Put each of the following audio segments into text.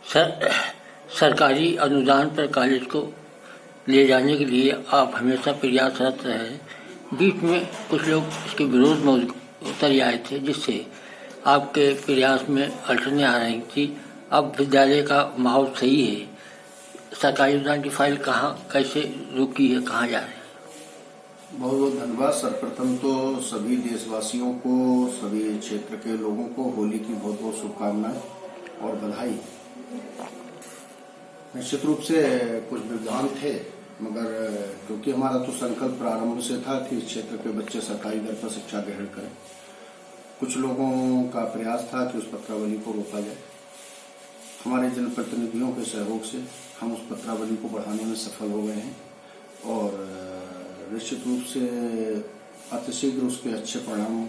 Sir, सरकारी अनुदान पर कॉलेज को ले जाने के लिए आप हमेशा प्रयासरत रहे। बीच में कुछ लोग इसके विरोध में उतर आए थे, जिससे आपके प्रयास में अड़चनें आ रही थी। अब विद्यालय का माहौल सही है। सरकारी अनुदान की फाइल कहाँ कैसे रुकी है, कहाँ जा रही है? बहुत बहुत धन्यवाद। सर्वप्रथम तो सभी देशवासियों को, सभी क्षेत्र के लोगों को होली की बहुत बहुत शुभकामनाएं और बधाई। निश्चित रूप से कुछ विद्वान थे, मगर क्योंकि हमारा तो संकल्प प्रारंभ से था कि इस क्षेत्र के बच्चे सरकारी दर पर शिक्षा ग्रहण करें, कुछ लोगों का प्रयास था कि उस पत्रावली को रोका जाए। हमारे जनप्रतिनिधियों के सहयोग से हम उस पत्रावली को बढ़ाने में सफल हो गए हैं और निश्चित रूप से अतिशीघ्र उसके अच्छे परिणाम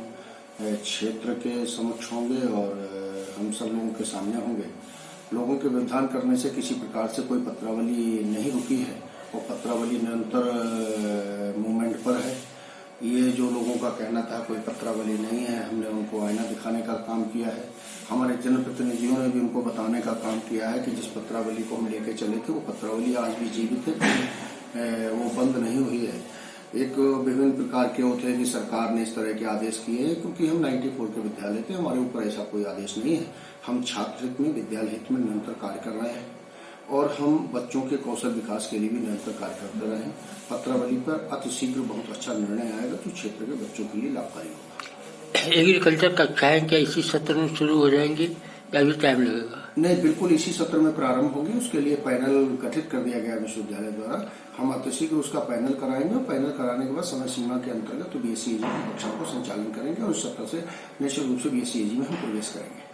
क्षेत्र के समक्ष होंगे और हम सब लोगों के सामने होंगे। लोगों के विधान करने से किसी प्रकार से कोई पत्रावली नहीं रुकी है और पत्रावली निरंतर मूवमेंट पर है। ये जो लोगों का कहना था कोई पत्रावली नहीं है, हमने उनको आईना दिखाने का काम किया है। हमारे जनप्रतिनिधियों ने भी उनको बताने का काम किया है कि जिस पत्रावली को हम लेके चले थे वो पत्रावली आज भी जीवित है, वो बंद नहीं हुई है। एक विभिन्न प्रकार के होते हैं कि सरकार ने इस तरह के आदेश किए हैं, क्योंकि हम 94 के विद्यालय थे, हमारे ऊपर ऐसा कोई आदेश नहीं है। हम छात्र हित में, विद्यालय हित में निरंतर कार्य कर रहे हैं और हम बच्चों के कौशल विकास के लिए भी निरंतर कार्य करते रहे हैं। पत्रावली पर अतिशीघ्र बहुत अच्छा निर्णय आएगा जो क्षेत्र के बच्चों के लिए लाभकारी होगा। एग्रीकल्चर कक्षाएं क्या इसी सत्र में शुरू हो जाएंगी या भी टाइम लगेगा? नहीं, बिल्कुल इसी सत्र में प्रारंभ होगी। उसके लिए पैनल गठित कर दिया गया विश्वविद्यालय द्वारा। हम अतिशीघ्र उसका पैनल कराएंगे और पैनल कराने के बाद समय सीमा के अंतर्गत तो बीएससी की कक्षा को संचालन करेंगे और इस सत्र से निश्चित रूप से बीएससी में हम प्रवेश करेंगे।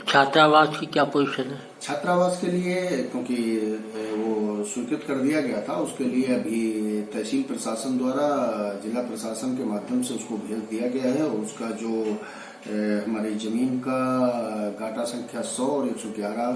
छात्रावास की क्या पोजीशन है? छात्रावास के लिए क्योंकि वो स्वीकृत कर दिया गया था, उसके लिए अभी तहसील प्रशासन द्वारा जिला प्रशासन के माध्यम से उसको भेज दिया गया है और उसका जो हमारी जमीन का गाटा संख्या 100 और 111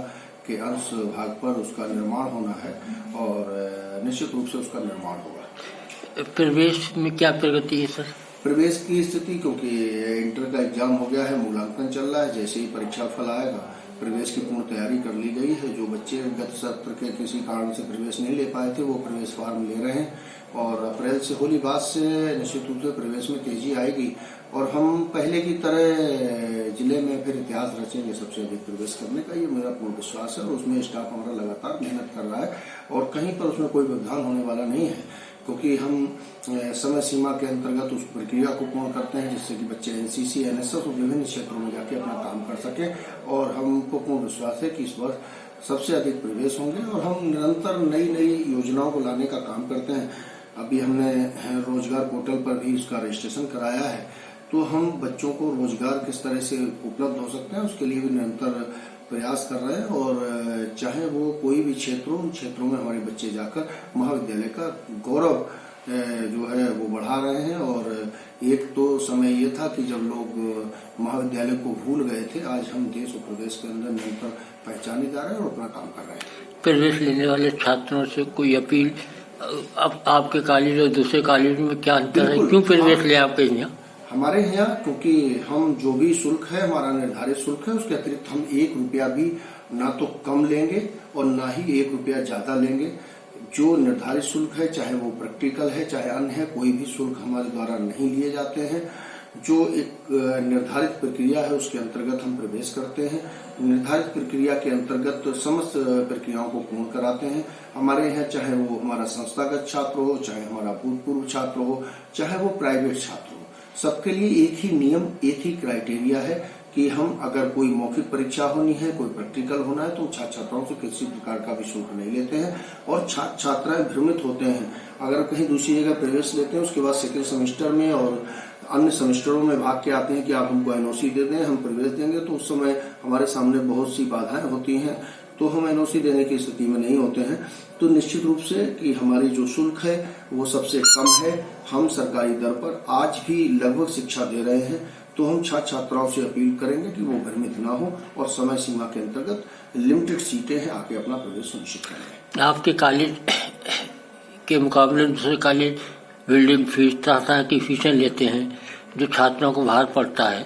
के अंश भाग पर उसका निर्माण होना है और निश्चित रूप से उसका निर्माण होगा। प्रवेश में क्या प्रगति है सर? प्रवेश की स्थिति, क्योंकि इंटर का एग्जाम हो गया है, मूल्यांकन चल रहा है, जैसे ही परीक्षा फल आएगा प्रवेश की पूर्ण तैयारी कर ली गई है। जो बच्चे गत सत्र के किसी कारण से प्रवेश नहीं ले पाए थे वो प्रवेश फॉर्म ले रहे हैं और अप्रैल से होली बाद से निश्चित रूप से प्रवेश में तेजी आएगी और हम पहले की तरह जिले में फिर इतिहास रचेंगे सबसे अधिक प्रवेश करने का। ये मेरा पूर्ण विश्वास है और उसमें स्टाफ हमारा लगातार मेहनत कर रहा है और कहीं पर उसमें कोई व्यवधान होने वाला नहीं है, क्योंकि हम समय सीमा के अंतर्गत उस प्रक्रिया को पूर्ण करते हैं जिससे कि बच्चे एनसीसी, एनएसएस और विभिन्न क्षेत्रों में जाके अपना काम कर सके और हमको पूर्ण विश्वास है कि इस वर्ष सबसे अधिक प्रवेश होंगे और हम निरंतर नई नई योजनाओं को लाने का काम करते हैं। अभी हमने रोजगार पोर्टल पर भी उसका रजिस्ट्रेशन कराया है, तो हम बच्चों को रोजगार किस तरह से उपलब्ध हो सकते हैं उसके लिए भी निरंतर प्रयास कर रहे हैं और चाहे वो कोई भी क्षेत्र हो, उन क्षेत्रों में हमारे बच्चे जाकर महाविद्यालय का गौरव जो है वो बढ़ा रहे हैं। और एक तो समय ये था कि जब लोग महाविद्यालय को भूल गए थे, आज हम देश और प्रदेश के अंदर निरंतर पहचाने जा रहे हैं और अपना काम कर रहे हैं। प्रवेश लेने वाले छात्रों से कोई अपील? अब आपके कॉलेज और दूसरे कॉलेज में क्या अंतर है? क्यों प्रवेश ले आपके यहाँ? हमारे यहाँ क्योंकि हम जो भी शुल्क है हमारा निर्धारित शुल्क है, उसके अतिरिक्त हम 1 रुपया भी ना तो कम लेंगे और ना ही 1 रुपया ज्यादा लेंगे। जो निर्धारित शुल्क है, चाहे वो प्रैक्टिकल है चाहे अन्य है, कोई भी शुल्क हमारे द्वारा नहीं लिए जाते हैं। जो एक निर्धारित प्रक्रिया है उसके अंतर्गत हम प्रवेश करते हैं। निर्धारित प्रक्रिया के अंतर्गत समस्त प्रक्रियाओं को पूर्ण कराते हैं। हमारे यहाँ चाहे वो हमारा संस्थागत छात्र हो, चाहे हमारा भूतपूर्व छात्र हो, चाहे वो प्राइवेट छात्र हो, सबके लिए एक ही नियम, एक ही क्राइटेरिया है कि हम अगर कोई मौखिक परीक्षा होनी है, कोई प्रैक्टिकल होना है तो छात्र छात्राओं से किसी प्रकार का भी शुल्क नहीं लेते हैं और छात्र छात्राएं भ्रमित होते हैं। अगर कहीं दूसरी जगह प्रवेश लेते हैं उसके बाद सेकेंड सेमेस्टर में और अन्य सेमेस्टरों में भाग के आते हैं कि आप हमको एनओसी दे दें, हम प्रवेश देंगे, तो उस समय हमारे सामने बहुत सी बाधाएं होती हैं, तो हम एनओसी देने की स्थिति में नहीं होते हैं। तो निश्चित रूप से कि हमारी जो शुल्क है वो सबसे कम है। हम सरकारी दर पर आज भी लगभग शिक्षा दे रहे हैं, तो हम छात्र छात्राओं से अपील करेंगे कि वो भ्रमित ना हो और समय सीमा के अंतर्गत लिमिटेड सीटें हैं, आके अपना प्रवेश सुनिश्चित करें। आपके कॉलेज के मुकाबले दूसरे कॉलेज बिल्डिंग फीस, तरह तरह की फीसें लेते हैं जो छात्रों को भार पड़ता है।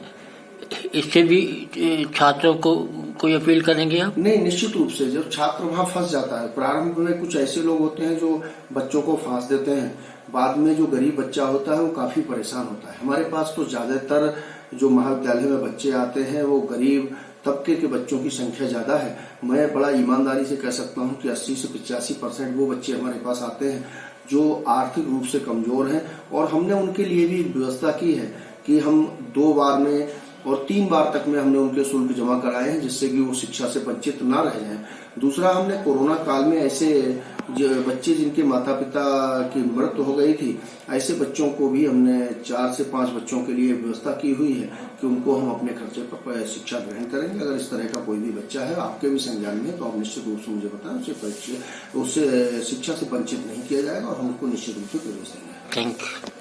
इससे भी छात्रों को कोई अपील करेंगे आप? नहीं, निश्चित रूप से जब छात्र वहां फंस जाता है, प्रारंभ में कुछ ऐसे लोग होते हैं जो बच्चों को फांस देते हैं, बाद में जो गरीब बच्चा होता है वो काफी परेशान होता है। हमारे पास तो ज्यादातर जो महाविद्यालय में बच्चे आते हैं वो गरीब तबके के बच्चों की संख्या ज्यादा है। मैं बड़ा ईमानदारी से कह सकता हूं कि 80 से 85% वो बच्चे हमारे पास आते हैं जो आर्थिक रूप से कमजोर हैं, और हमने उनके लिए भी व्यवस्था की है कि हम 2 बार में और 3 बार तक में हमने उनके शुल्क जमा कराए हैं, जिससे कि वो शिक्षा से वंचित ना रह जाएं। दूसरा, हमने कोरोना काल में ऐसे बच्चे जिनके माता पिता की मृत्यु हो गई थी, ऐसे बच्चों को भी हमने 4 से 5 बच्चों के लिए व्यवस्था की हुई है कि उनको हम अपने खर्चे पर शिक्षा ग्रहण करेंगे। अगर इस तरह का कोई भी बच्चा है आपके भी संज्ञान में, तो आप निश्चित रूप से मुझे बताएं, उससे शिक्षा से वंचित नहीं किया जाएगा और हम उसको निश्चित रूप से प्रवेश देंगे। Thank you.